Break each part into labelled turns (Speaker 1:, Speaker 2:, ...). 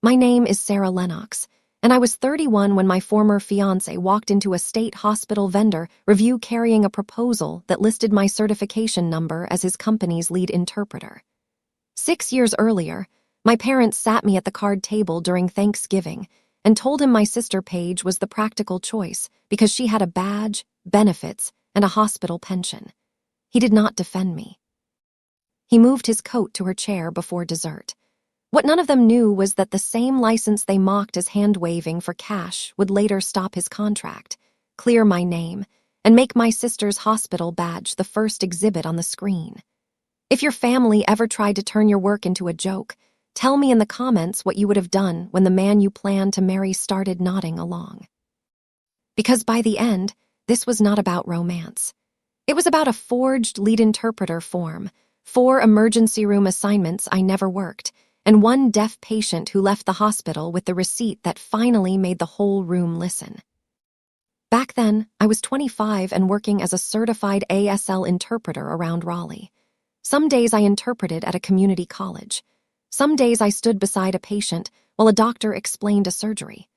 Speaker 1: My name is Sara Lennox, and I was 31 when my former fiancé walked into a state hospital vendor review carrying a proposal that listed my certification number as his company's lead interpreter. 6 years earlier, my parents sat me at the card table during Thanksgiving and told him my sister Paige was the practical choice because she had a badge, benefits, and a hospital pension. He did not defend me. He moved his coat to her chair before dessert. What none of them knew was that the same license they mocked as hand-waving for cash would later stop his contract, clear my name, and make my sister's hospital badge the first exhibit on the screen. If your family ever tried to turn your work into a joke, tell me in the comments what you would have done when the man you planned to marry started nodding along. Because by the end, this was not about romance. It was about a forged lead interpreter form, 4 emergency room assignments I never worked, and 1 deaf patient who left the hospital with the receipt that finally made the whole room listen. Back then, I was 25 and working as a certified ASL interpreter around Raleigh. Some days I interpreted at a community college. Some days I stood beside a patient while a doctor explained a surgery.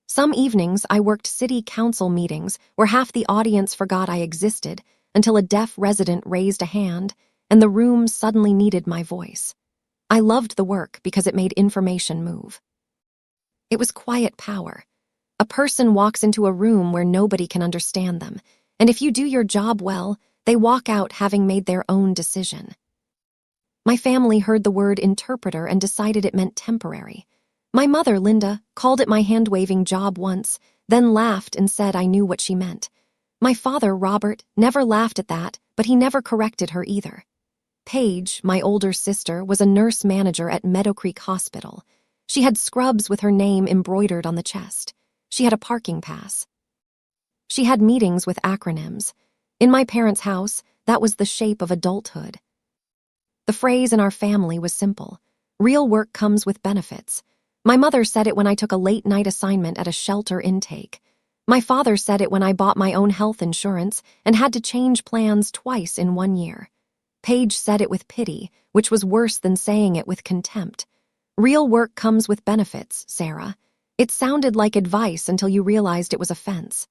Speaker 1: Some evenings I worked city council meetings where half the audience forgot I existed until a deaf resident raised a hand and the room suddenly needed my voice. I loved the work because it made information move. It was quiet power. A person walks into a room where nobody can understand them, and if you do your job well, they walk out having made their own decision. My family heard the word interpreter and decided it meant temporary. My mother, Linda, called it my hand-waving job once, then laughed and said I knew what she meant. My father, Robert, never laughed at that, but he never corrected her either. Paige, my older sister, was a nurse manager at Meadow Creek Hospital. She had scrubs with her name embroidered on the chest. She had a parking pass. She had meetings with acronyms. In my parents' house, that was the shape of adulthood. The phrase in our family was simple. Real work comes with benefits. My mother said it when I took a late-night assignment at a shelter intake. My father said it when I bought my own health insurance and had to change plans twice in 1 year. Paige said it with pity, which was worse than saying it with contempt. Real work comes with benefits, Sara. It sounded like advice until you realized it was offense.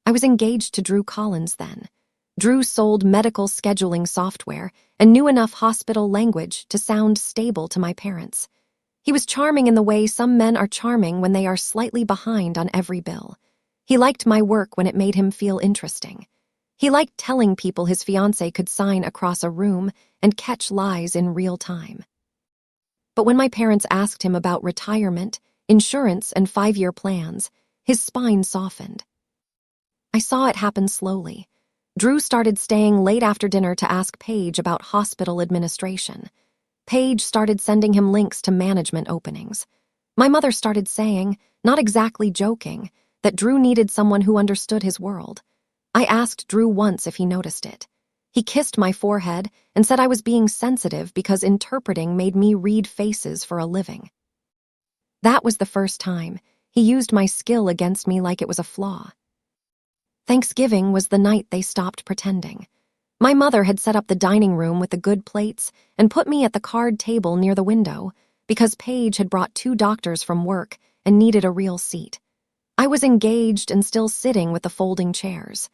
Speaker 1: I was engaged to Drew Collins then. Drew sold medical scheduling software and knew enough hospital language to sound stable to my parents. He was charming in the way some men are charming when they are slightly behind on every bill. He liked my work when it made him feel interesting. He liked telling people his fiancé could sign across a room and catch lies in real time. But when my parents asked him about retirement, insurance, and 5-year plans, his spine softened. I saw it happen slowly. Drew started staying late after dinner to ask Paige about hospital administration. Paige started sending him links to management openings. My mother started saying, not exactly joking, that Drew needed someone who understood his world. I asked Drew once if he noticed it. He kissed my forehead and said I was being sensitive because interpreting made me read faces for a living. That was the first time he used my skill against me like it was a flaw. Thanksgiving was the night they stopped pretending. My mother had set up the dining room with the good plates and put me at the card table near the window because Paige had brought 2 doctors from work and needed a real seat. I was engaged and still sitting with the folding chairs.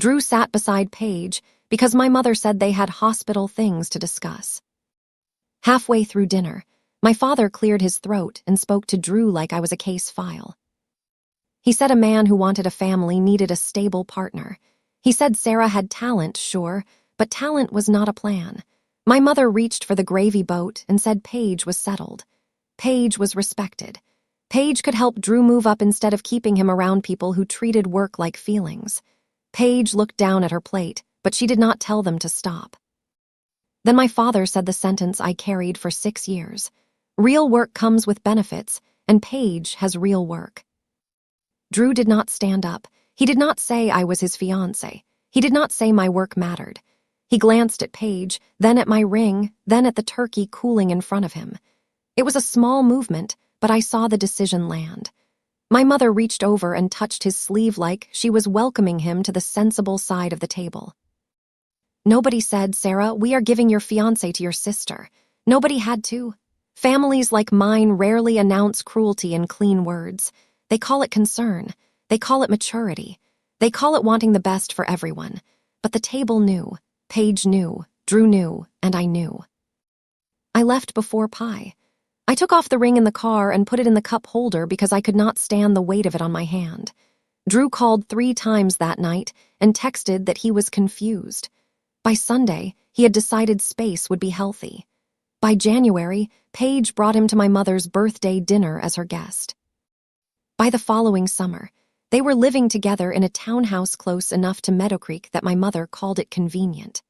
Speaker 1: Drew sat beside Paige because my mother said they had hospital things to discuss. Halfway through dinner, my father cleared his throat and spoke to Drew like I was a case file. He said a man who wanted a family needed a stable partner. He said Sara had talent, sure, but talent was not a plan. My mother reached for the gravy boat and said Paige was settled. Paige was respected. Paige could help Drew move up instead of keeping him around people who treated work like feelings. Paige looked down at her plate, but she did not tell them to stop. Then my father said the sentence I carried for 6 years. Real work comes with benefits, and Paige has real work. Drew did not stand up. He did not say I was his fiancé. He did not say my work mattered. He glanced at Paige, then at my ring, then at the turkey cooling in front of him. It was a small movement, but I saw the decision land. My mother reached over and touched his sleeve like she was welcoming him to the sensible side of the table. Nobody said, Sara, we are giving your fiancé to your sister. Nobody had to. Families like mine rarely announce cruelty in clean words. They call it concern. They call it maturity. They call it wanting the best for everyone. But the table knew. Paige knew. Drew knew. And I knew. I left before pie. I took off the ring in the car and put it in the cup holder because I could not stand the weight of it on my hand. Drew called 3 times that night and texted that he was confused. By Sunday, he had decided space would be healthy. By January, Paige brought him to my mother's birthday dinner as her guest. By the following summer, they were living together in a townhouse close enough to Meadow Creek that my mother called it convenient.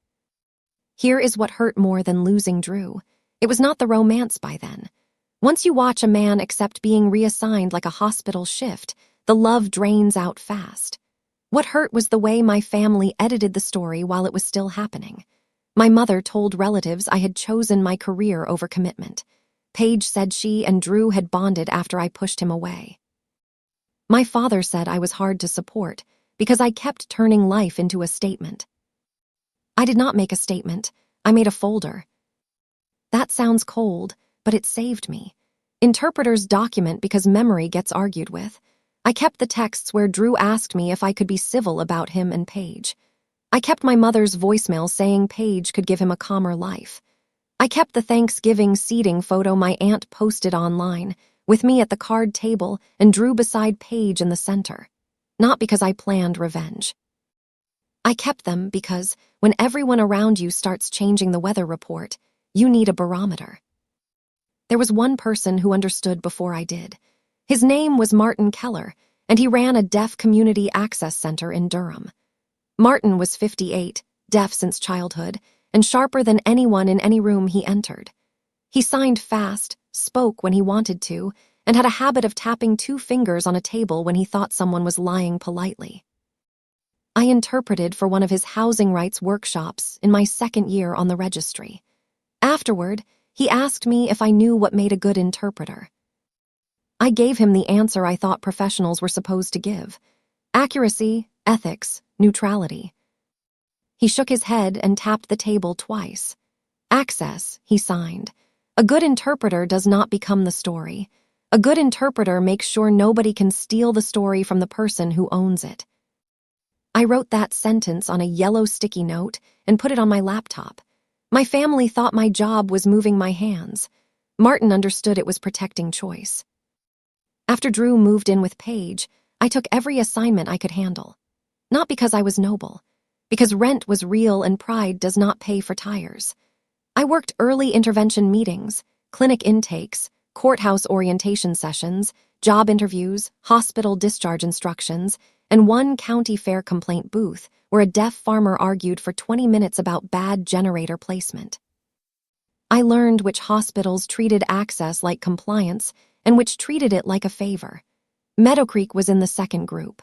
Speaker 1: Here is what hurt more than losing Drew. It was not the romance by then. Once you watch a man accept being reassigned like a hospital shift, the love drains out fast. What hurt was the way my family edited the story while it was still happening. My mother told relatives I had chosen my career over commitment. Paige said she and Drew had bonded after I pushed him away. My father said I was hard to support because I kept turning life into a statement. I did not make a statement. I made a folder. That sounds cold, but it saved me. Interpreters document because memory gets argued with. I kept the texts where Drew asked me if I could be civil about him and Paige. I kept my mother's voicemail saying Paige could give him a calmer life. I kept the Thanksgiving seating photo my aunt posted online, with me at the card table and Drew beside Paige in the center. Not because I planned revenge. I kept them because when everyone around you starts changing the weather report, you need a barometer. There was one person who understood before I did. His name was Martin Keller, and he ran a deaf community access center in Durham. Martin was 58, deaf since childhood, and sharper than anyone in any room he entered. He signed fast, spoke when he wanted to, and had a habit of tapping 2 fingers on a table when he thought someone was lying politely. I interpreted for one of his housing rights workshops in my 2nd year on the registry. Afterward, he asked me if I knew what made a good interpreter. I gave him the answer I thought professionals were supposed to give: accuracy, ethics, neutrality. He shook his head and tapped the table twice. Access, he signed. A good interpreter does not become the story. A good interpreter makes sure nobody can steal the story from the person who owns it. I wrote that sentence on a yellow sticky note and put it on my laptop. My family thought my job was moving my hands. Martin understood it was protecting choice. After Drew moved in with Paige, I took every assignment I could handle. Not because I was noble, because rent was real and pride does not pay for tires. I worked early intervention meetings, clinic intakes, courthouse orientation sessions, job interviews, hospital discharge instructions, and one county fair complaint booth where a deaf farmer argued for 20 minutes about bad generator placement. I learned which hospitals treated access like compliance and which treated it like a favor. Meadow Creek was in the 2nd group.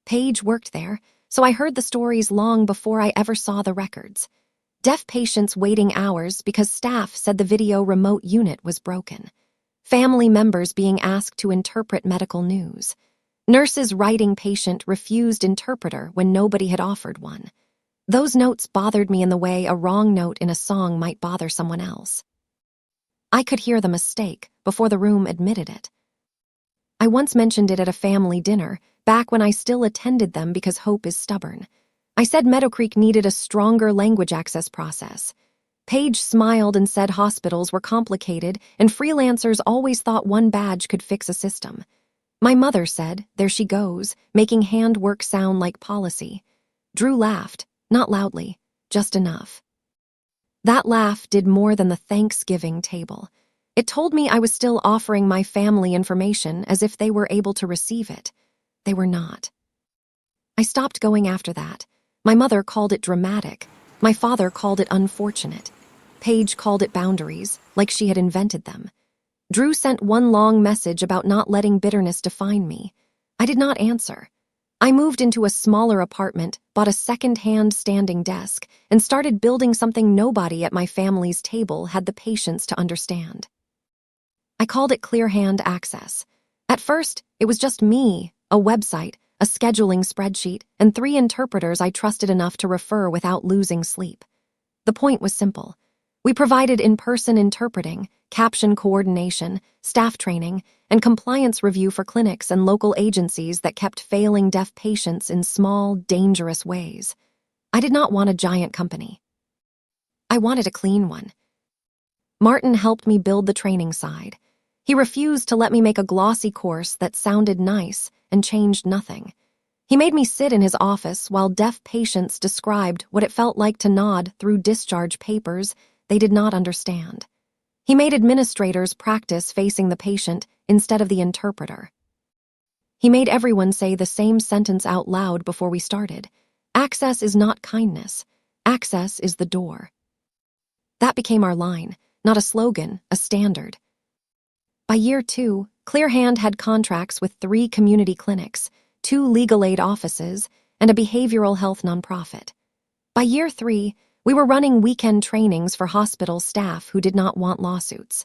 Speaker 1: Paige worked there, so I heard the stories long before I ever saw the records. Deaf patients waiting hours because staff said the video remote unit was broken. Family members being asked to interpret medical news. Nurses writing patient refused interpreter when nobody had offered one. Those notes bothered me in the way a wrong note in a song might bother someone else. I could hear the mistake before the room admitted it. I once mentioned it at a family dinner, back when I still attended them because hope is stubborn. I said Meadow Creek needed a stronger language access process. Paige smiled and said hospitals were complicated and freelancers always thought one badge could fix a system. My mother said, "There she goes, making handwork sound like policy." Drew laughed, not loudly, just enough. That laugh did more than the Thanksgiving table. It told me I was still offering my family information as if they were able to receive it. They were not. I stopped going after that. My mother called it dramatic. My father called it unfortunate. Paige called it boundaries, like she had invented them. Drew sent one long message about not letting bitterness define me. I did not answer. I moved into a smaller apartment, bought a second-hand standing desk, and started building something nobody at my family's table had the patience to understand. I called it Clear Hand Access. At first, it was just me, a website, a scheduling spreadsheet, and 3 interpreters I trusted enough to refer without losing sleep. The point was simple. We provided in-person interpreting, caption coordination, staff training, and compliance review for clinics and local agencies that kept failing deaf patients in small, dangerous ways. I did not want a giant company. I wanted a clean one. Martin helped me build the training side. He refused to let me make a glossy course that sounded nice and changed nothing. He made me sit in his office while deaf patients described what it felt like to nod through discharge papers they did not understand. He made administrators practice facing the patient instead of the interpreter. He made everyone say the same sentence out loud before we started. Access is not kindness. Access is the door. That became our line, not a slogan, a standard. By year 2, Clearhand had contracts with 3 community clinics, 2 legal aid offices, and a behavioral health nonprofit. By year 3, we were running weekend trainings for hospital staff who did not want lawsuits.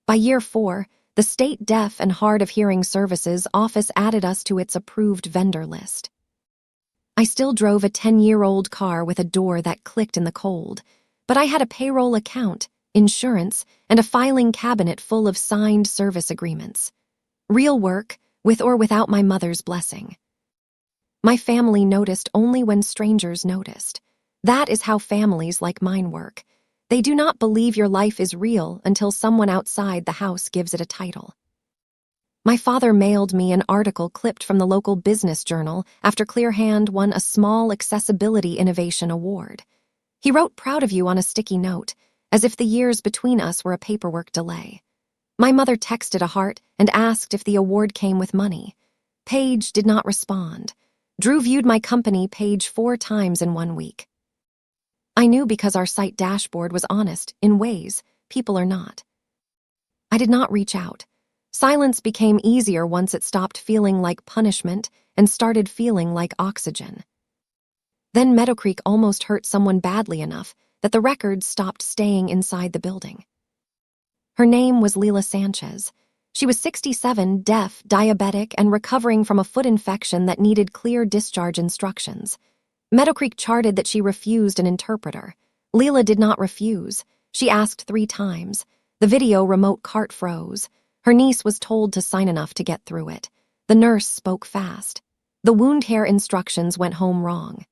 Speaker 1: By year 4, the State Deaf and Hard of Hearing Services office added us to its approved vendor list. I still drove a 10-year-old car with a door that clicked in the cold, but I had a payroll account, insurance, and a filing cabinet full of signed service agreements. Real work, with or without my mother's blessing. My family noticed only when strangers noticed. That is how families like mine work. They do not believe your life is real until someone outside the house gives it a title. My father mailed me an article clipped from the local business journal after Clearhand won a small accessibility innovation award. He wrote "proud of you" on a sticky note, as if the years between us were a paperwork delay. My mother texted a heart and asked if the award came with money. Paige did not respond. Drew viewed my company page 4 times in 1 week. I knew because our site dashboard was honest in ways people are not. I did not reach out. Silence became easier once it stopped feeling like punishment and started feeling like oxygen. Then Meadow Creek almost hurt someone badly enough that the records stopped staying inside the building. Her name was Leila Sanchez. She was 67, deaf, diabetic, and recovering from a foot infection that needed clear discharge instructions. Meadow Creek charted that she refused an interpreter. Leila did not refuse. She asked 3 times. The video remote cart froze. Her niece was told to sign enough to get through it. The nurse spoke fast. The wound care instructions went home wrong.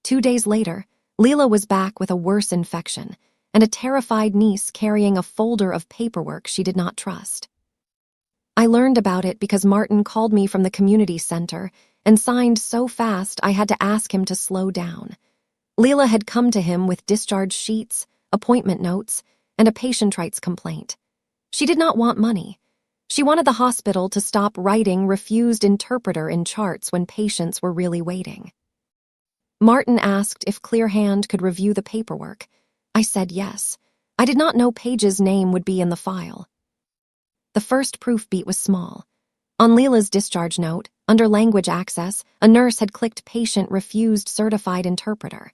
Speaker 1: 2 days later, Leila was back with a worse infection and a terrified niece carrying a folder of paperwork she did not trust. I learned about it because Martin called me from the community center and signed so fast I had to ask him to slow down. Leila had come to him with discharge sheets, appointment notes, and a patient rights complaint. She did not want money. She wanted the hospital to stop writing "refused interpreter" in charts when patients were really waiting. Martin asked if Clearhand could review the paperwork. I said yes. I did not know Paige's name would be in the file. The first proof beat was small. On Leila's discharge note, under language access, a nurse had clicked "patient refused certified interpreter."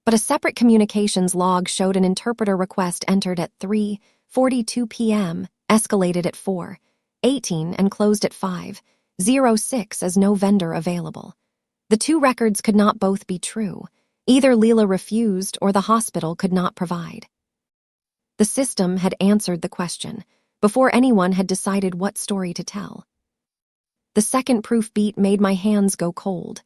Speaker 1: But a separate communications log showed an interpreter request entered at 3:42 p.m., escalated at 4:18, and closed at 5:06 as no vendor available. The 2 records could not both be true. Either Leila refused or the hospital could not provide. The system had answered the question before anyone had decided what story to tell. The second proof beat made my hands go cold.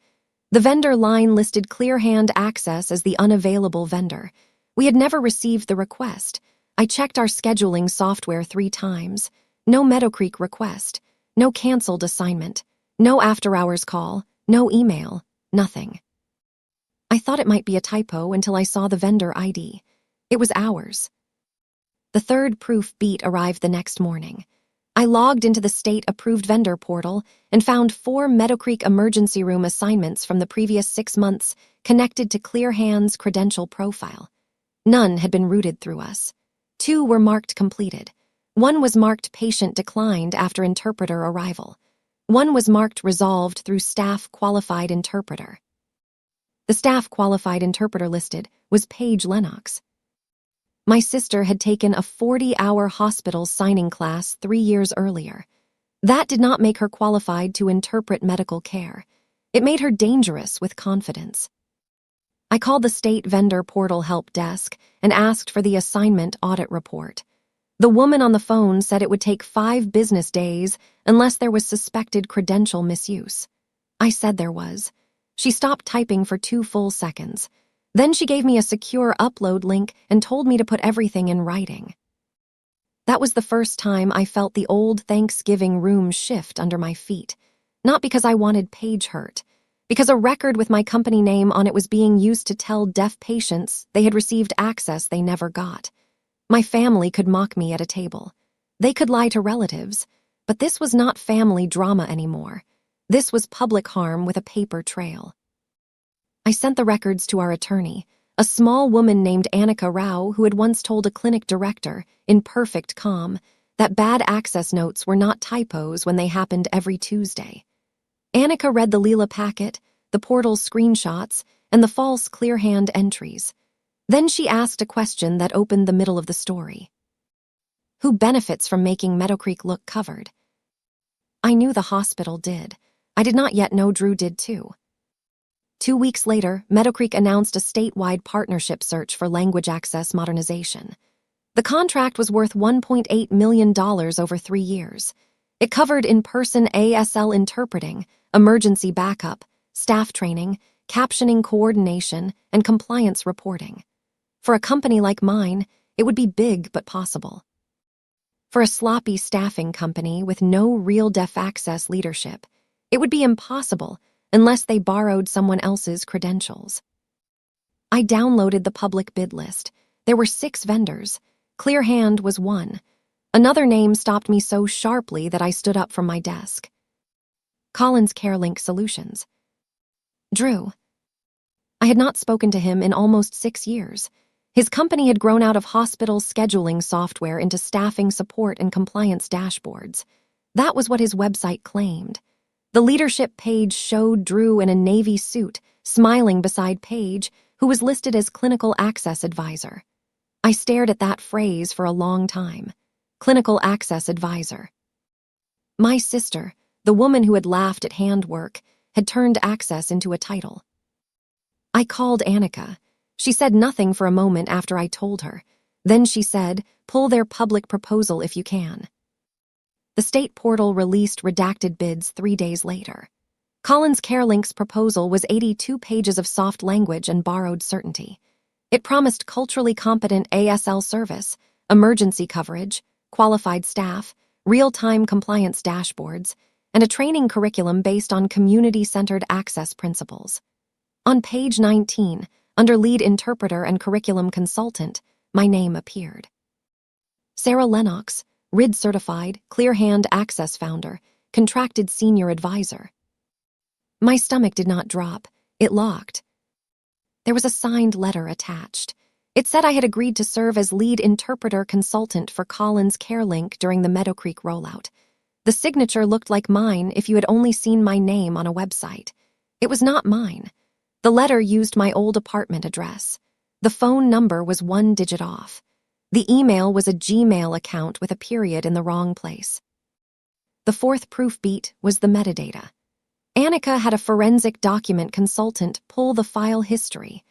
Speaker 1: The vendor line listed Clearhand Access as the unavailable vendor. We had never received the request. I checked our scheduling software 3 times. No Meadow Creek request. No canceled assignment. No after-hours call. No email. Nothing. I thought it might be a typo until I saw the vendor ID. It was ours. The third proof beat arrived the next morning. I logged into the state-approved vendor portal and found 4 Meadow Creek emergency room assignments from the previous 6 months connected to Clearhand's credential profile. None had been routed through us. 2 were marked completed. 1 was marked patient declined after interpreter arrival. 1 was marked resolved through staff qualified interpreter. The staff qualified interpreter listed was Paige Lennox. My sister had taken a 40-hour hospital signing class 3 years earlier. That did not make her qualified to interpret medical care. It made her dangerous with confidence. I called the state vendor portal help desk and asked for the assignment audit report. The woman on the phone said it would take 5 business days unless there was suspected credential misuse. I said there was. She stopped typing for 2 full seconds. Then she gave me a secure upload link and told me to put everything in writing. That was the first time I felt the old Thanksgiving room shift under my feet. Not because I wanted page hurt, because a record with my company name on it was being used to tell deaf patients they had received access they never got. My family could mock me at a table. They could lie to relatives, but this was not family drama anymore. This was public harm with a paper trail. I sent the records to our attorney, a small woman named Annika Rao who had once told a clinic director, in perfect calm, that bad access notes were not typos when they happened every Tuesday. Annika read the Leela packet, the portal's screenshots, and the false clear-hand entries. Then she asked a question that opened the middle of the story. Who benefits from making Meadow Creek look covered? I knew the hospital did. I did not yet know Drew did too. 2 weeks later, Meadow Creek announced a statewide partnership search for language access modernization. The contract was worth $1.8 million over 3 years. It covered in-person ASL interpreting, emergency backup, staff training, captioning coordination, and compliance reporting. For a company like mine, it would be big but possible. For a sloppy staffing company with no real deaf access leadership, it would be impossible unless they borrowed someone else's credentials. I downloaded the public bid list. There were 6 vendors. Clearhand was one. Another name stopped me so sharply that I stood up from my desk. Collins CareLink Solutions. Drew. I had not spoken to him in almost 6 years. His company had grown out of hospital scheduling software into staffing support and compliance dashboards. That was what his website claimed. The leadership page showed Drew in a navy suit, smiling beside Paige, who was listed as Clinical Access Advisor. I stared at that phrase for a long time. Clinical Access Advisor. My sister, the woman who had laughed at handwork, had turned access into a title. I called Annika. She said nothing for a moment after I told her. Then she said, "Pull their public proposal if you can." The state portal released redacted bids 3 days later. Collins CareLink's proposal was 82 pages of soft language and borrowed certainty. It promised culturally competent ASL service, emergency coverage, qualified staff, real-time compliance dashboards, and a training curriculum based on community-centered access principles. On page 19, under lead interpreter and curriculum consultant, my name appeared. Sara Lennox, RID certified, Clearhand Access founder, contracted senior advisor. My stomach did not drop, it locked. There was a signed letter attached. It said I had agreed to serve as lead interpreter consultant for Collins CareLink during the Meadow Creek rollout. The signature looked like mine if you had only seen my name on a website. It was not mine. The letter used my old apartment address. The phone number was 1 digit off. The email was a Gmail account with a period in the wrong place. The 4th proof beat was the metadata. Annika had a forensic document consultant pull the file history.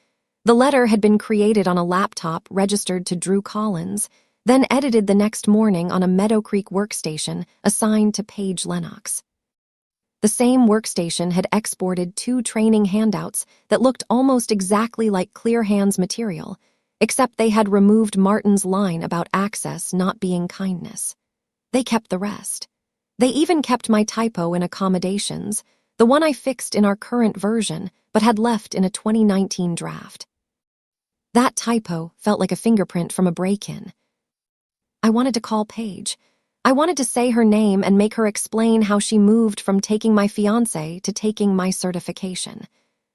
Speaker 1: The letter had been created on a laptop registered to Drew Collins, then edited the next morning on a Meadow Creek workstation assigned to Paige Lennox. The same workstation had exported 2 training handouts that looked almost exactly like Clearhand's material, except they had removed Martin's line about access not being kindness. They kept the rest. They even kept my typo in accommodations, the one I fixed in our current version but had left in a 2019 draft. That typo felt like a fingerprint from a break-in. I wanted to call Paige. I wanted to say her name and make her explain how she moved from taking my fiance to taking my certification.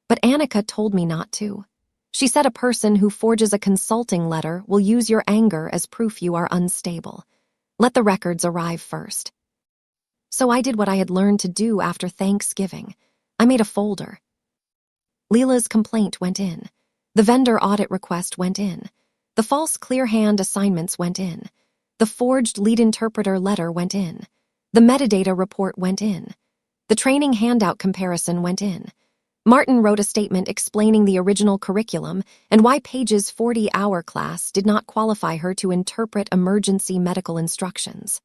Speaker 1: But Annika told me not to. She said a person who forges a consulting letter will use your anger as proof you are unstable. Let the records arrive first. So I did what I had learned to do after Thanksgiving. I made a folder. Leela's complaint went in. The vendor audit request went in. The false Clearhand assignments went in. The forged lead interpreter letter went in. The metadata report went in. The training handout comparison went in. Martin wrote a statement explaining the original curriculum and why Paige's 40-hour class did not qualify her to interpret emergency medical instructions.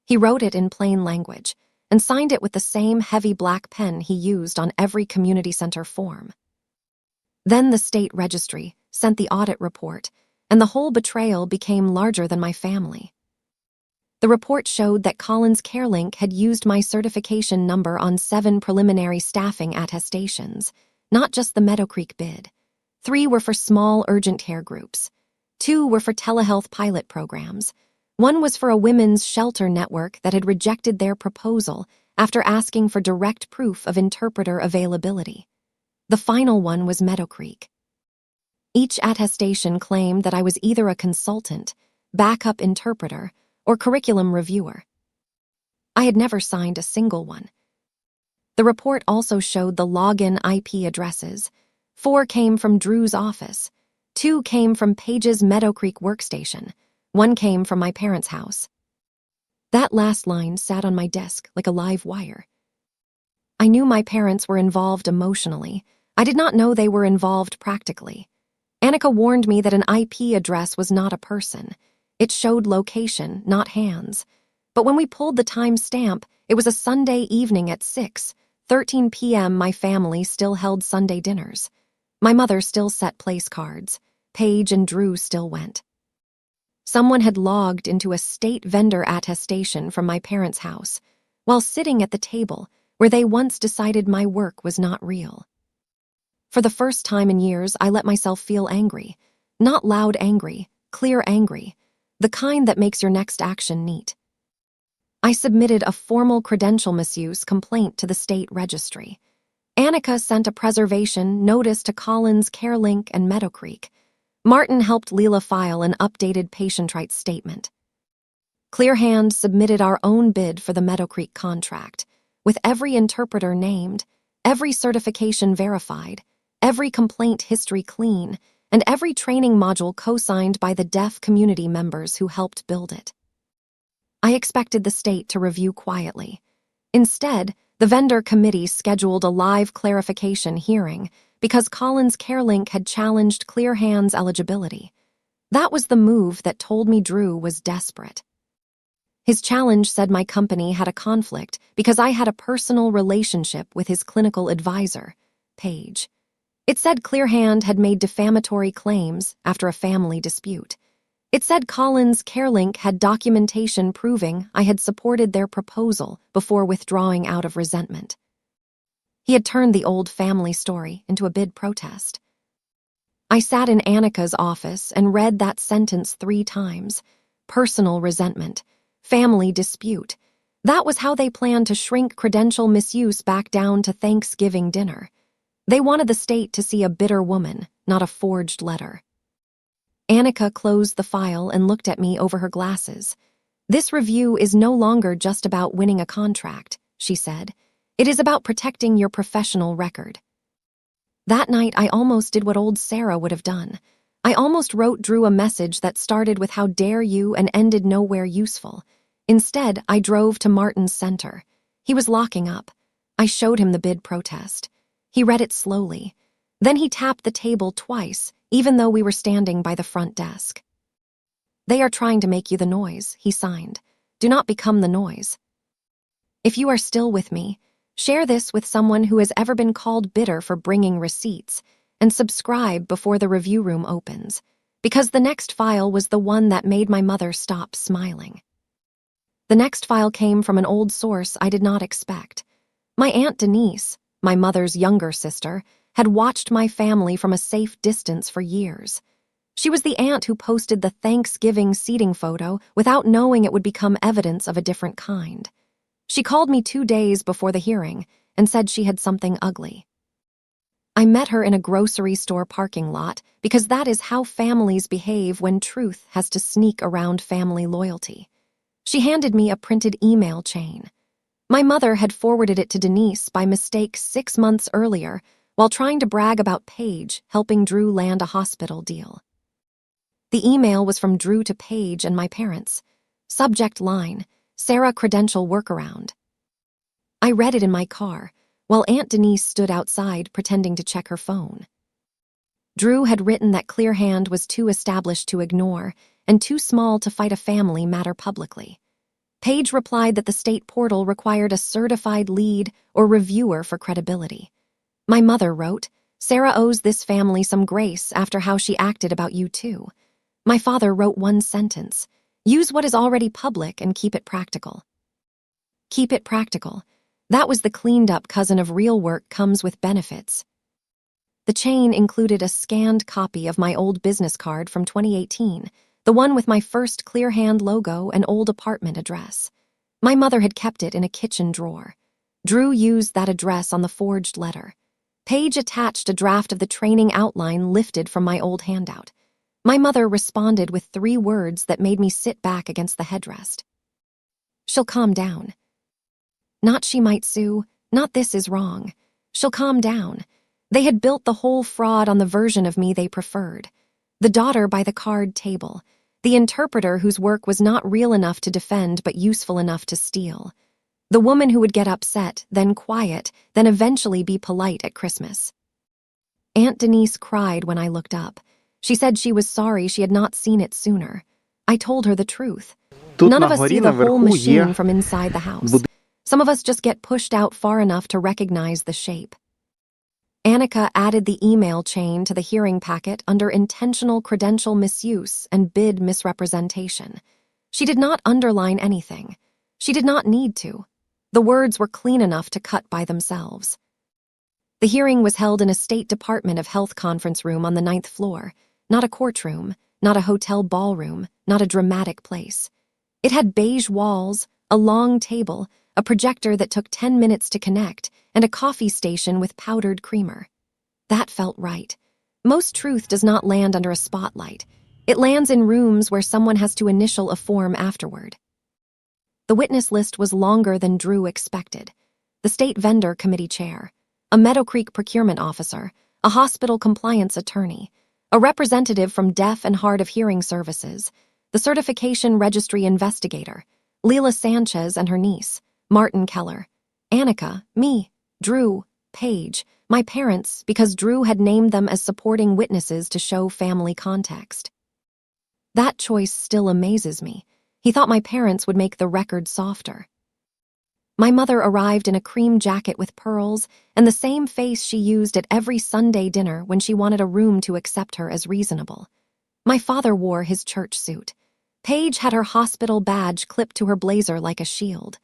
Speaker 1: He wrote it in plain language and signed it with the same heavy black pen he used on every community center form. Then the state registry sent the audit report, and the whole betrayal became larger than my family. The report showed that Collins CareLink had used my certification number on 7 preliminary staffing attestations, not just the Meadow Creek bid. 3 were for small urgent care groups. 2 were for telehealth pilot programs. 1 was for a women's shelter network that had rejected their proposal after asking for direct proof of interpreter availability. The final one was Meadow Creek. Each attestation claimed that I was either a consultant, backup interpreter, or curriculum reviewer. I had never signed a single one. The report also showed the login IP addresses. 4 came from Drew's office. 2 came from Paige's Meadow Creek workstation. 1 came from my parents' house. That last line sat on my desk like a live wire. I knew my parents were involved emotionally. I did not know they were involved practically. Annika warned me that an IP address was not a person. It showed location, not hands. But when we pulled the time stamp, it was a Sunday evening at 6:13 p.m. My family still held Sunday dinners. My mother still set place cards. Paige and Drew still went. Someone had logged into a state vendor attestation from my parents' house while sitting at the table where they once decided my work was not real. For the first time in years, I let myself feel angry. Not loud angry, clear angry. The kind that makes your next action neat. I submitted a formal credential misuse complaint to the state registry. Annika sent a preservation notice to Collins CareLink and Meadow Creek. Martin helped Leela file an updated patient rights statement. Clearhand submitted our own bid for the Meadow Creek contract, with every interpreter named, every certification verified, every complaint history clean, and every training module co-signed by the deaf community members who helped build it. I expected the state to review quietly. Instead, the vendor committee scheduled a live clarification hearing because Collins CareLink had challenged Clearhand's eligibility. That was the move that told me Drew was desperate. His challenge said my company had a conflict because I had a personal relationship with his clinical advisor, Paige. It said Clearhand had made defamatory claims after a family dispute. It said Collins CareLink had documentation proving I had supported their proposal before withdrawing out of resentment. He had turned the old family story into a bid protest. I sat in Annika's office and read that sentence 3 times. Personal resentment. Family dispute. That was how they planned to shrink credential misuse back down to Thanksgiving dinner. They wanted the state to see a bitter woman, not a forged letter. Annika closed the file and looked at me over her glasses. This review is no longer just about winning a contract, she said. It is about protecting your professional record. That night, I almost did what old Sara would have done. I almost wrote Drew a message that started with "How dare you" and ended nowhere useful. Instead, I drove to Martin's center. He was locking up. I showed him the bid protest. He read it slowly. Then he tapped the table twice, even though we were standing by the front desk. "They are trying to make you the noise," he signed. "Do not become the noise. If you are still with me, share this with someone who has ever been called bitter for bringing receipts, and subscribe before the review room opens, because the next file was the one that made my mother stop smiling." The next file came from an old source I did not expect. My Aunt Denise, my mother's younger sister, had watched my family from a safe distance for years. She was the aunt who posted the Thanksgiving seating photo without knowing it would become evidence of a different kind. She called me 2 days before the hearing and said she had something ugly. I met her in a grocery store parking lot because that is how families behave when truth has to sneak around family loyalty. She handed me a printed email chain. My mother had forwarded it to Denise by mistake 6 months earlier while trying to brag about Paige helping Drew land a hospital deal. The email was from Drew to Paige and my parents. Subject line, "Sara credential workaround." I read it in my car, while Aunt Denise stood outside pretending to check her phone. Drew had written that Clearhand was too established to ignore and too small to fight a family matter publicly. Paige replied that the state portal required a certified lead or reviewer for credibility. My mother wrote, "Sara owes this family some grace after how she acted about you too." My father wrote one sentence, "Use what is already public and keep it practical." Keep it practical. That was the cleaned-up cousin of real work comes with benefits. The chain included a scanned copy of my old business card from 2018, the one with my first Clearhand logo and old apartment address. My mother had kept it in a kitchen drawer. Drew used that address on the forged letter. Paige attached a draft of the training outline lifted from my old handout. My mother responded with 3 words that made me sit back against the headrest. "She'll calm down." Not "she might sue," not "this is wrong." She'll calm down. They had built the whole fraud on the version of me they preferred. The daughter by the card table. The interpreter whose work was not real enough to defend but useful enough to steal. The woman who would get upset, then quiet, then eventually be polite at Christmas. Aunt Denise cried when I looked up. She said she was sorry she had not seen it sooner. I told her the truth.
Speaker 2: Тут
Speaker 1: None
Speaker 2: на
Speaker 1: of us
Speaker 2: горі
Speaker 1: see the whole
Speaker 2: наверху є
Speaker 1: machine from inside the house. Some of us just get pushed out far enough to recognize the shape. Annika added the email chain to the hearing packet under intentional credential misuse and bid misrepresentation. She did not underline anything. She did not need to. The words were clean enough to cut by themselves. The hearing was held in a State Department of Health conference room on the 9th floor, not a courtroom, not a hotel ballroom, not a dramatic place. It had beige walls, a long table, a projector that took 10 minutes to connect, and a coffee station with powdered creamer. That felt right. Most truth does not land under a spotlight. It lands in rooms where someone has to initial a form afterward. The witness list was longer than Drew expected. The state vendor committee chair, a Meadow Creek procurement officer, a hospital compliance attorney, a representative from Deaf and Hard of Hearing Services, the certification registry investigator, Leila Sanchez and her niece, Martin Keller, Annika, me, Drew, Paige, my parents, because Drew had named them as supporting witnesses to show family context. That choice still amazes me. He thought my parents would make the record softer. My mother arrived in a cream jacket with pearls and the same face she used at every Sunday dinner when she wanted a room to accept her as reasonable. My father wore his church suit. Paige had her hospital badge clipped to her blazer like a shield.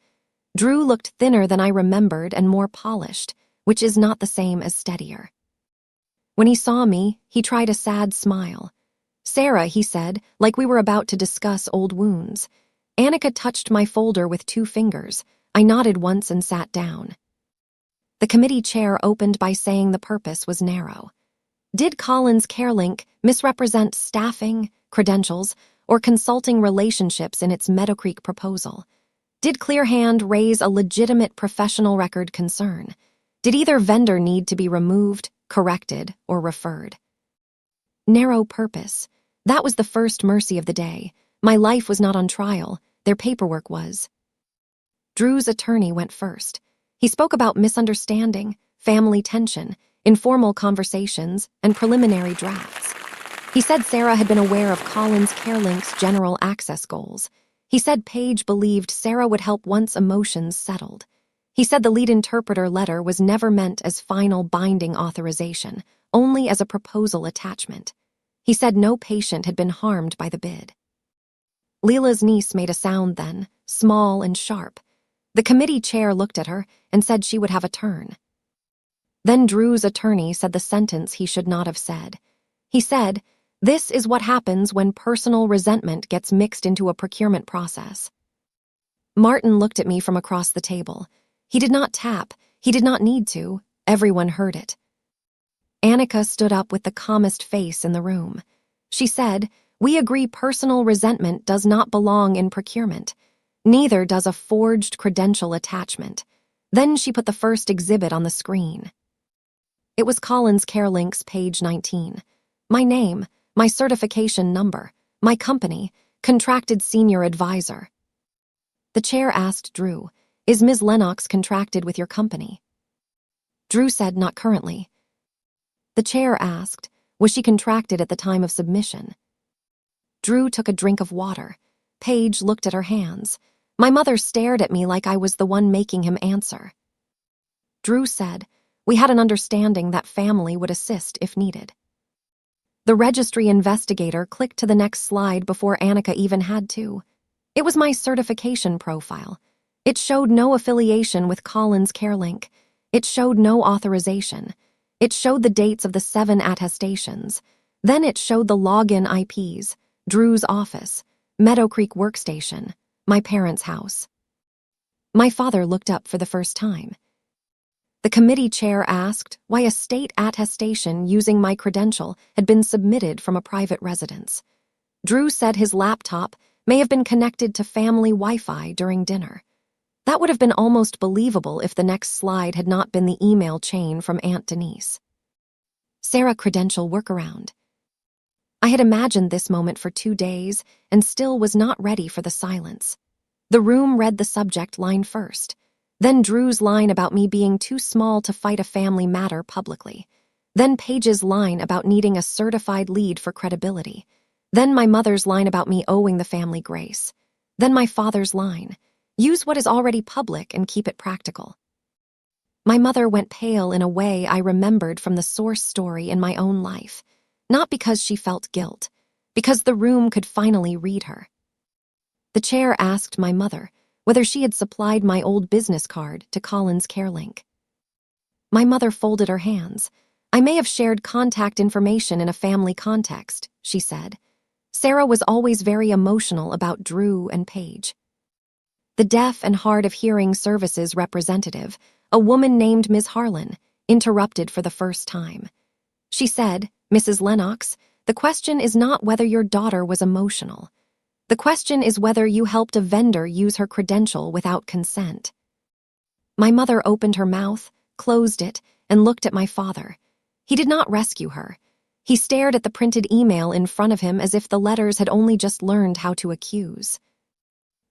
Speaker 1: Drew looked thinner than I remembered and more polished, which is not the same as steadier. When he saw me, he tried a sad smile. "Sara," he said, like we were about to discuss old wounds. Annika touched my folder with 2 fingers. I nodded once and sat down. The committee chair opened by saying the purpose was narrow. Did Collins CareLink misrepresent staffing, credentials, or consulting relationships in its Meadow Creek proposal? Did Clearhand raise a legitimate professional record concern? Did either vendor need to be removed, corrected, or referred? Narrow purpose. That was the first mercy of the day. My life was not on trial. Their paperwork was. Drew's attorney went first. He spoke about misunderstanding, family tension, informal conversations, and preliminary drafts. He said Sara had been aware of Collins CareLink's general access goals. He said Paige believed Sara would help once emotions settled. He said the lead interpreter letter was never meant as final binding authorization, only as a proposal attachment. He said no patient had been harmed by the bid. Leila's niece made a sound then, small and sharp. The committee chair looked at her and said she would have a turn. Then Drew's attorney said the sentence he should not have said. He said, "This is what happens when personal resentment gets mixed into a procurement process." Martin looked at me from across the table. He did not tap. He did not need to. Everyone heard it. Annika stood up with the calmest face in the room. She said, "We agree personal resentment does not belong in procurement. Neither does a forged credential attachment." Then she put the first exhibit on the screen. It was Collins CareLink's page 19. My name, my certification number, my company, contracted senior advisor. The chair asked Drew, "Is Ms. Lennox contracted with your company?" Drew said not currently. The chair asked, was she contracted at the time of submission? Drew took a drink of water. Paige looked at her hands. My mother stared at me like I was the one making him answer. Drew said, we had an understanding that family would assist if needed. The registry investigator clicked to the next slide before Annika even had to. It was my certification profile. It showed no affiliation with Collins CareLink. It showed no authorization. It showed the dates of the 7 attestations. Then it showed the login IPs, Drew's office, Meadow Creek workstation, my parents' house. My father looked up for the first time. The committee chair asked why a state attestation using my credential had been submitted from a private residence. Drew said his laptop may have been connected to family Wi-Fi during dinner. That would have been almost believable if the next slide had not been the email chain from Aunt Denise. Sara credential workaround. I had imagined this moment for 2 days and still was not ready for the silence. The room read the subject line first. Then Drew's line about me being too small to fight a family matter publicly. Then Paige's line about needing a certified lead for credibility. Then my mother's line about me owing the family grace. Then my father's line, use what is already public and keep it practical. My mother went pale in a way I remembered from the source story in my own life, not because she felt guilt, because the room could finally read her. The chair asked my mother whether she had supplied my old business card to Collins CareLink. My mother folded her hands. I may have shared contact information in a family context, she said. Sara was always very emotional about Drew and Paige. The deaf and hard of hearing services representative, a woman named Ms. Harlan, interrupted for the first time. She said, Mrs. Lennox, the question is not whether your daughter was emotional. The question is whether you helped a vendor use her credential without consent. My mother opened her mouth, closed it, and looked at my father. He did not rescue her. He stared at the printed email in front of him as if the letters had only just learned how to accuse.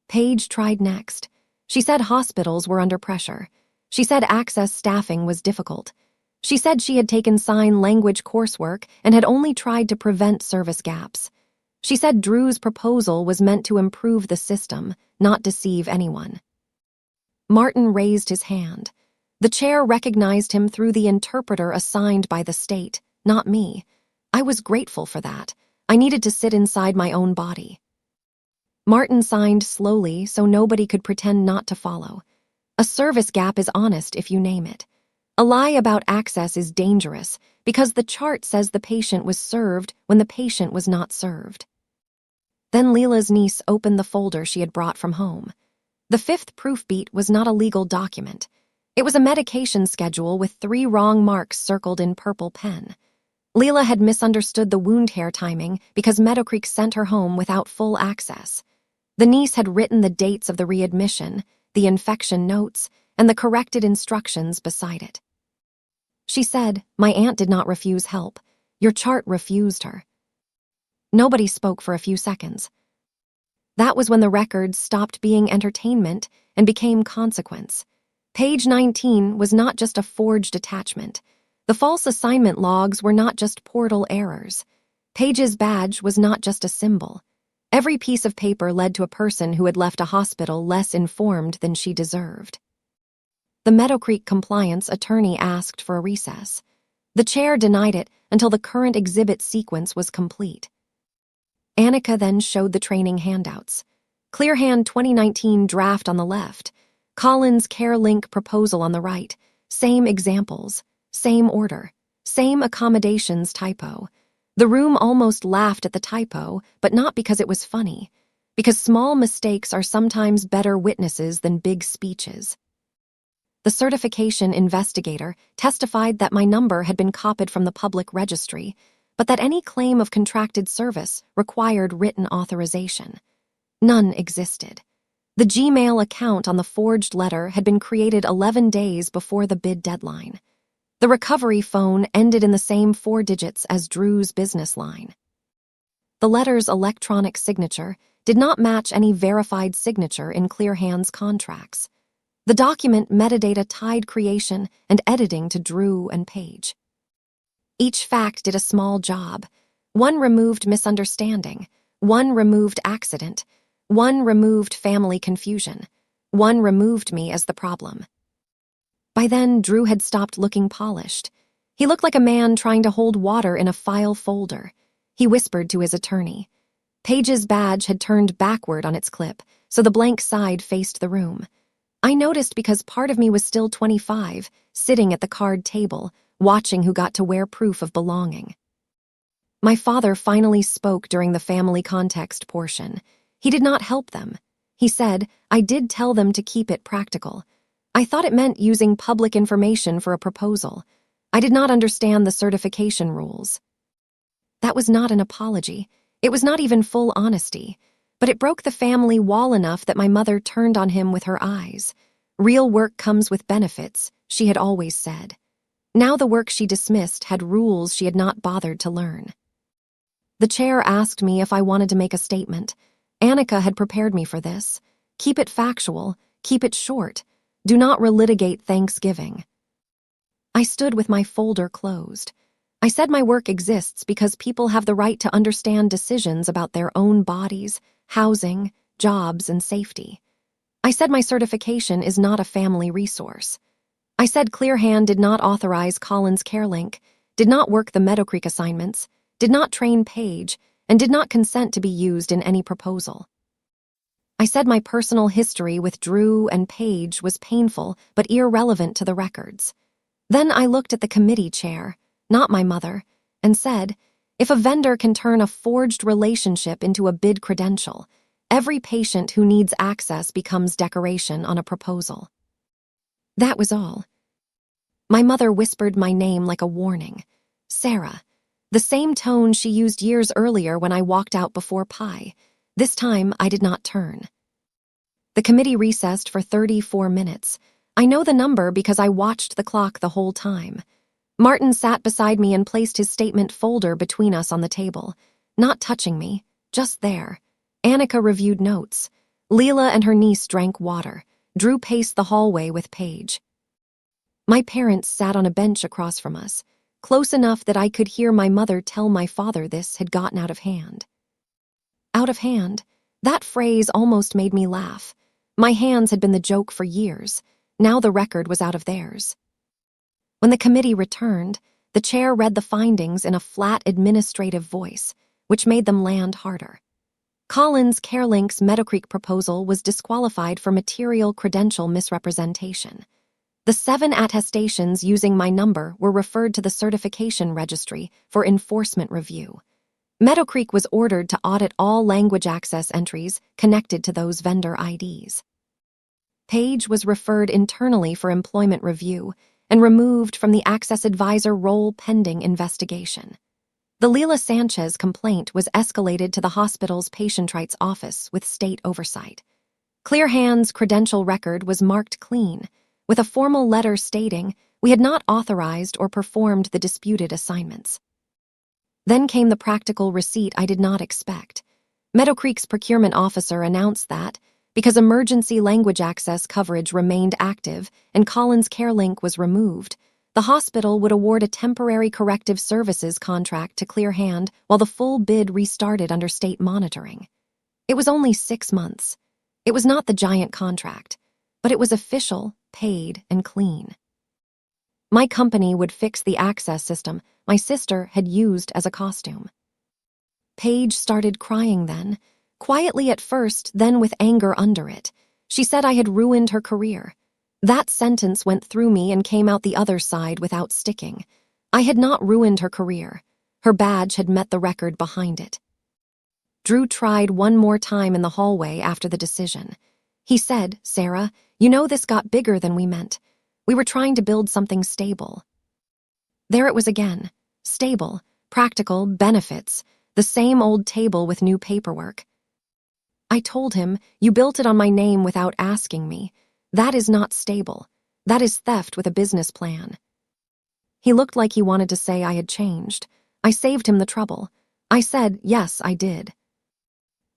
Speaker 1: Paige tried next. She said hospitals were under pressure. She said access staffing was difficult. She said she had taken sign language coursework and had only tried to prevent service gaps. She said Drew's proposal was meant to improve the system, not deceive anyone. Martin raised his hand. The chair recognized him through the interpreter assigned by the state, not me. I was grateful for that. I needed to sit inside my own body. Martin signed slowly so nobody could pretend not to follow. A service gap is honest if you name it. A lie about access is dangerous because the chart says the patient was served when the patient was not served. Then Leela's niece opened the folder she had brought from home. The 5th proof beat was not a legal document. It was a medication schedule with 3 wrong marks circled in purple pen. Leela had misunderstood the wound hair timing because Meadow Creek sent her home without full access. The niece had written the dates of the readmission, the infection notes, and the corrected instructions beside it. She said, my aunt did not refuse help. Your chart refused her. Nobody spoke for a few seconds. That was when the records stopped being entertainment and became consequence. Page 19 was not just a forged attachment. The false assignment logs were not just portal errors. Paige's badge was not just a symbol. Every piece of paper led to a person who had left a hospital less informed than she deserved. The Meadow Creek compliance attorney asked for a recess. The chair denied it until the current exhibit sequence was complete. Annika then showed the training handouts. Clearhand 2019 draft on the left, Collins CareLink proposal on the right, same examples, same order, same accommodations typo. The room almost laughed at the typo, but not because it was funny, because small mistakes are sometimes better witnesses than big speeches. The certification investigator testified that my number had been copied from the public registry, but that any claim of contracted service required written authorization. None existed. The Gmail account on the forged letter had been created 11 days before the bid deadline. The recovery phone ended in the same 4 digits as Drew's business line. The letter's electronic signature did not match any verified signature in Clearhand's contracts. The document metadata tied creation and editing to Drew and Paige. Each fact did a small job. One removed misunderstanding, one removed accident, one removed family confusion, one removed me as the problem. By then, Drew had stopped looking polished. He looked like a man trying to hold water in a file folder. He whispered to his attorney. Paige's badge had turned backward on its clip, so the blank side faced the room. I noticed because part of me was still 25, sitting at the card table, watching who got to wear proof of belonging. My father finally spoke during the family context portion. He did not help them. He said, I did tell them to keep it practical. I thought it meant using public information for a proposal. I did not understand the certification rules. That was not an apology. It was not even full honesty. But it broke the family wall enough that my mother turned on him with her eyes. Real work comes with benefits, she had always said. Now the work she dismissed had rules she had not bothered to learn. The chair asked me if I wanted to make a statement. Annika had prepared me for this. Keep it factual, keep it short. Do not relitigate Thanksgiving. I stood with my folder closed. I said my work exists because people have the right to understand decisions about their own bodies, housing, jobs, and safety. I said my certification is not a family resource. I said Clearhand did not authorize Collins CareLink, did not work the Meadow Creek assignments, did not train Paige, and did not consent to be used in any proposal. I said my personal history with Drew and Paige was painful but irrelevant to the records. Then I looked at the committee chair, not my mother, and said, if a vendor can turn a forged relationship into a bid credential, every patient who needs access becomes decoration on a proposal. That was all. My mother whispered my name like a warning. Sara. The same tone she used years earlier when I walked out before pie. This time, I did not turn. The committee recessed for 34 minutes. I know the number because I watched the clock the whole time. Martin sat beside me and placed his statement folder between us on the table, not touching me, just there. Annika reviewed notes. Leela and her niece drank water. Drew paced the hallway with Paige. My parents sat on a bench across from us, close enough that I could hear my mother tell my father this had gotten out of hand. Out of hand? That phrase almost made me laugh. My hands had been the joke for years. Now the record was out of theirs. When the committee returned, the chair read the findings in a flat administrative voice, which made them land harder. Collins CareLink's Meadow Creek proposal was disqualified for material credential misrepresentation. The 7 attestations using my number were referred to the certification registry for enforcement review. Meadow Creek was ordered to audit all language access entries connected to those vendor IDs. Paige was referred internally for employment review and removed from the Access Advisor role pending investigation. The Leela Sanchez complaint was escalated to the hospital's patient rights office with state oversight. Clearhand's credential record was marked clean, with a formal letter stating we had not authorized or performed the disputed assignments. Then came the practical receipt I did not expect. Meadow Creek's procurement officer announced that, because emergency language access coverage remained active and Collins CareLink was removed, the hospital would award a temporary corrective services contract to Clearhand while the full bid restarted under state monitoring. It was only 6 months. It was not the giant contract, but it was official, paid, and clean. My company would fix the access system my sister had used as a costume. Paige started crying then, quietly at first, then with anger under it. She said I had ruined her career. That sentence went through me and came out the other side without sticking. I had not ruined her career. Her badge had met the record behind it. Drew tried one more time in the hallway after the decision. He said, Sara, you know this got bigger than we meant. We were trying to build something stable. There it was again. Stable, practical, benefits, the same old table with new paperwork. I told him, you built it on my name without asking me. That is not stable. That is theft with a business plan. He looked like he wanted to say I had changed. I saved him the trouble. I said, yes, I did.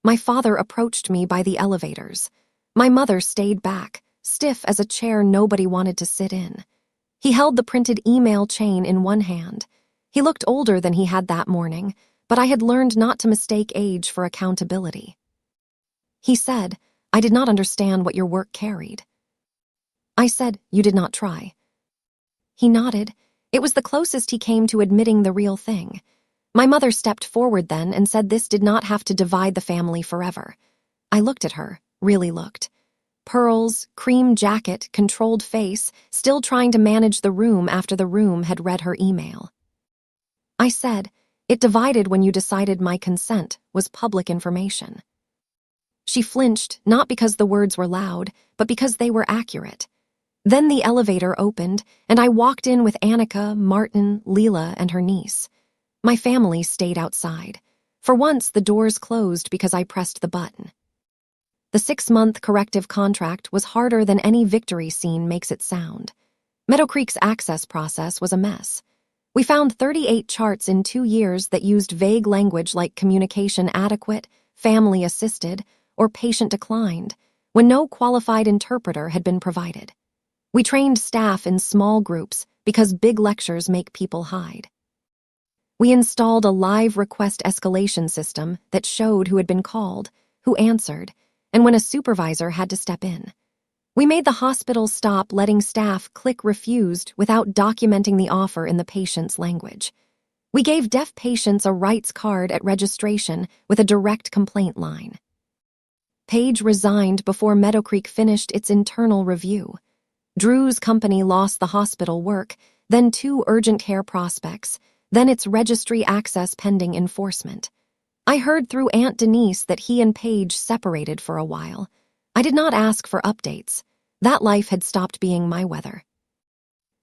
Speaker 1: My father approached me by the elevators. My mother stayed back, stiff as a chair nobody wanted to sit in. He held the printed email chain in one hand. He looked older than he had that morning, but I had learned not to mistake age for accountability. He said, "I did not understand what your work carried." I said, "You did not try." He nodded. It was the closest he came to admitting the real thing. My mother stepped forward then and said this did not have to divide the family forever. I looked at her, really looked. Pearls, cream jacket, controlled face, still trying to manage the room after the room had read her email. I said, "It divided when you decided my consent was public information." She flinched, not because the words were loud, but because they were accurate. Then the elevator opened, and I walked in with Annika, Martin, Leela, and her niece. My family stayed outside. For once, the doors closed because I pressed the button. The 6-month corrective contract was harder than any victory scene makes it sound. Meadow Creek's access process was a mess. We found 38 charts in 2 years that used vague language like communication adequate, family assisted, or patient declined, when no qualified interpreter had been provided. We trained staff in small groups because big lectures make people hide. We installed a live request escalation system that showed who had been called, who answered, and when a supervisor had to step in. We made the hospital stop letting staff click refused without documenting the offer in the patient's language. We gave deaf patients a rights card at registration with a direct complaint line. Paige resigned before Meadow Creek finished its internal review. Drew's company lost the hospital work, then 2 urgent care prospects, then its registry access pending enforcement. I heard through Aunt Denise that he and Paige separated for a while. I did not ask for updates. That life had stopped being my weather.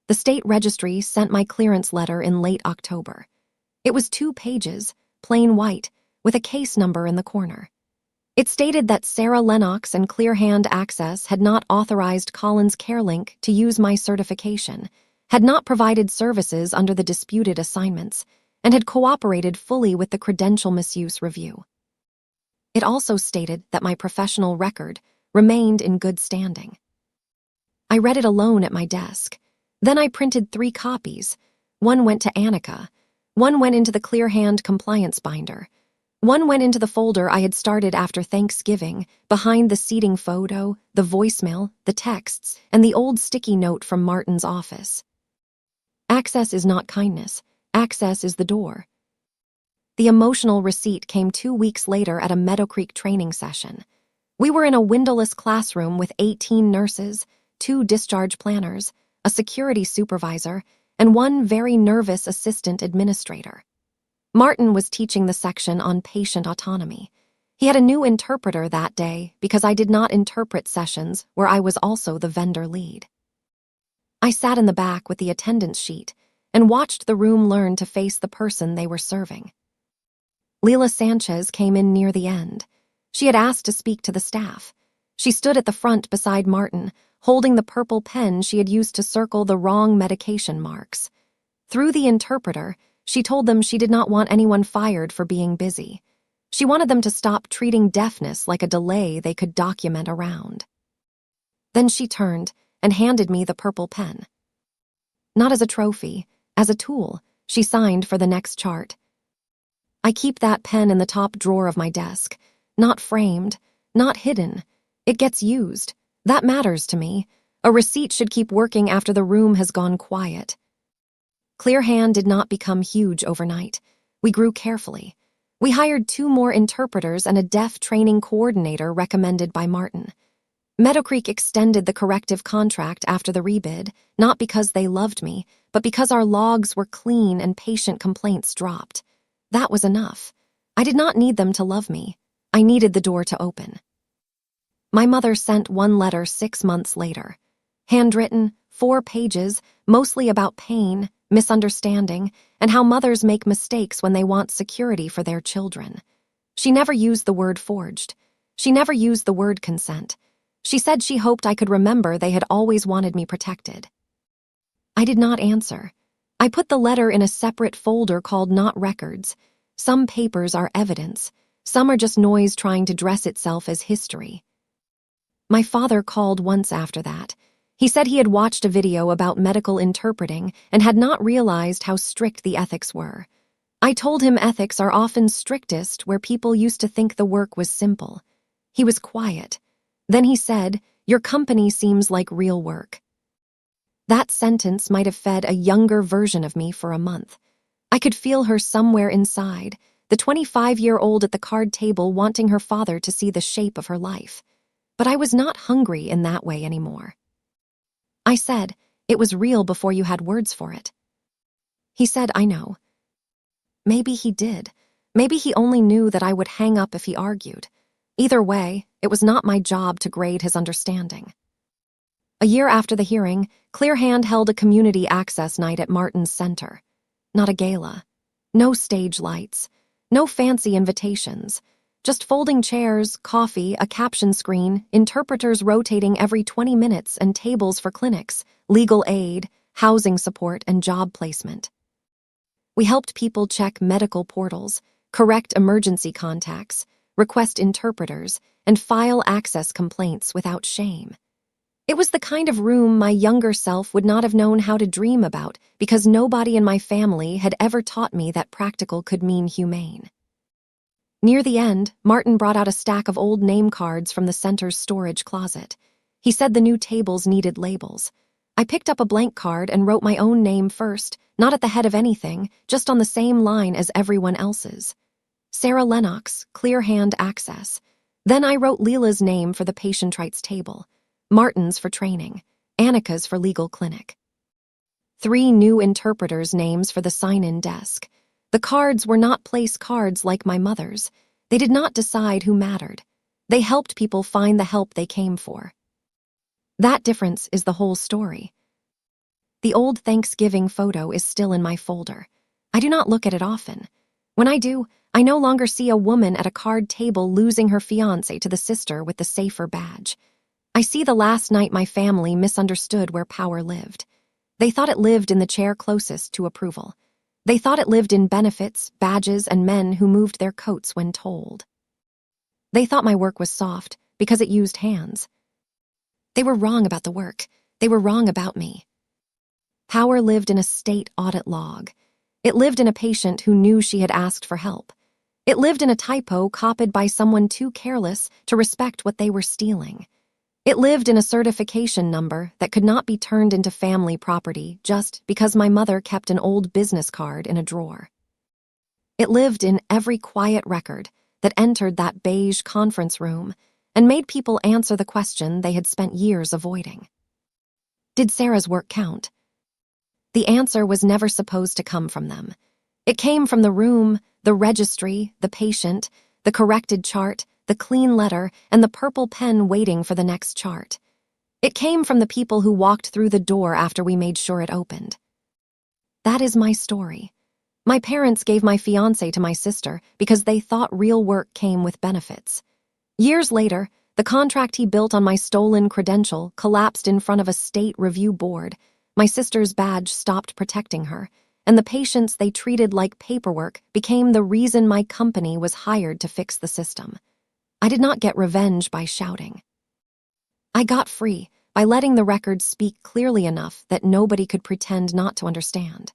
Speaker 1: The state registry sent my clearance letter in late October. It was 2 pages, plain white, with a case number in the corner. It stated that Sara Lennox and Clearhand Access had not authorized Collins CareLink to use my certification, had not provided services under the disputed assignments, and had cooperated fully with the credential misuse review. It also stated that my professional record remained in good standing. I read it alone at my desk. Then I printed 3 copies. One went to Annika. One went into the Clearhand compliance binder. One went into the folder I had started after Thanksgiving, behind the seating photo, the voicemail, the texts, and the old sticky note from Martin's office. Access is not kindness. Access is the door. The emotional receipt came 2 weeks later at a Meadow Creek training session. We were in a windowless classroom with 18 nurses, 2 discharge planners, a security supervisor, and 1 very nervous assistant administrator. Martin was teaching the section on patient autonomy. He had a new interpreter that day because I did not interpret sessions where I was also the vendor lead. I sat in the back with the attendance sheet and watched the room learn to face the person they were serving. Leela Sanchez came in near the end. She had asked to speak to the staff. She stood at the front beside Martin, holding the purple pen she had used to circle the wrong medication marks. Through the interpreter, she told them she did not want anyone fired for being busy. She wanted them to stop treating deafness like a delay they could document around. Then she turned and handed me the purple pen. Not as a trophy, as a tool, she signed for the next chart. I keep that pen in the top drawer of my desk, not framed, not hidden. It gets used. That matters to me. A receipt should keep working after the room has gone quiet. Clearhand did not become huge overnight. We grew carefully. We hired 2 more interpreters and a deaf training coordinator recommended by Martin. Meadow Creek extended the corrective contract after the rebid, not because they loved me, but because our logs were clean and patient complaints dropped. That was enough. I did not need them to love me. I needed the door to open. My mother sent 1 letter 6 months later. Handwritten, 4 pages, mostly about pain, misunderstanding, and how mothers make mistakes when they want security for their children. She never used the word forged. She never used the word consent. She said she hoped I could remember they had always wanted me protected. I did not answer. I put the letter in a separate folder called Not Records. Some papers are evidence. Some are just noise trying to dress itself as history. My father called once after that. He said he had watched a video about medical interpreting and had not realized how strict the ethics were. I told him ethics are often strictest where people used to think the work was simple. He was quiet. Then he said, "Your company seems like real work." That sentence might have fed a younger version of me for a month. I could feel her somewhere inside, the 25-year-old at the card table wanting her father to see the shape of her life. But I was not hungry in that way anymore. I said, "It was real before you had words for it." He said, "I know." Maybe he did. Maybe he only knew that I would hang up if he argued. Either way, it was not my job to grade his understanding. A year after the hearing, Clearhand held a community access night at Martin's Center. Not a gala. No stage lights. No fancy invitations. Just folding chairs, coffee, a caption screen, interpreters rotating every 20 minutes, and tables for clinics, legal aid, housing support, and job placement. We helped people check medical portals, correct emergency contacts, request interpreters, and file access complaints without shame. It was the kind of room my younger self would not have known how to dream about because nobody in my family had ever taught me that practical could mean humane. Near the end, Martin brought out a stack of old name cards from the center's storage closet. He said the new tables needed labels. I picked up a blank card and wrote my own name first, not at the head of anything, just on the same line as everyone else's. Sara Lennox, Clearhand Access. Then I wrote Leela's name for the patient rights table, Martin's for training, Annika's for legal clinic. 3 new interpreters' names for the sign-in desk. The cards were not place cards like my mother's. They did not decide who mattered. They helped people find the help they came for. That difference is the whole story. The old Thanksgiving photo is still in my folder. I do not look at it often. When I do, I no longer see a woman at a card table losing her fiancé to the sister with the safer badge. I see the last night my family misunderstood where power lived. They thought it lived in the chair closest to approval. They thought it lived in benefits, badges, and men who moved their coats when told. They thought my work was soft because it used hands. They were wrong about the work. They were wrong about me. Power lived in a state audit log. It lived in a patient who knew she had asked for help. It lived in a typo copied by someone too careless to respect what they were stealing. It lived in a certification number that could not be turned into family property just because my mother kept an old business card in a drawer. It lived in every quiet record that entered that beige conference room and made people answer the question they had spent years avoiding. Did Sarah's work count? The answer was never supposed to come from them. It came from the room, the registry, the patient, the corrected chart, the clean letter, and the purple pen waiting for the next chart. It came from the people who walked through the door after we made sure it opened. That is my story. My parents gave my fiancé to my sister because they thought real work came with benefits. Years later, the contract he built on my stolen credential collapsed in front of a state review board. My sister's badge stopped protecting her, and the patients they treated like paperwork became the reason my company was hired to fix the system. I did not get revenge by shouting. I got free by letting the record speak clearly enough that nobody could pretend not to understand.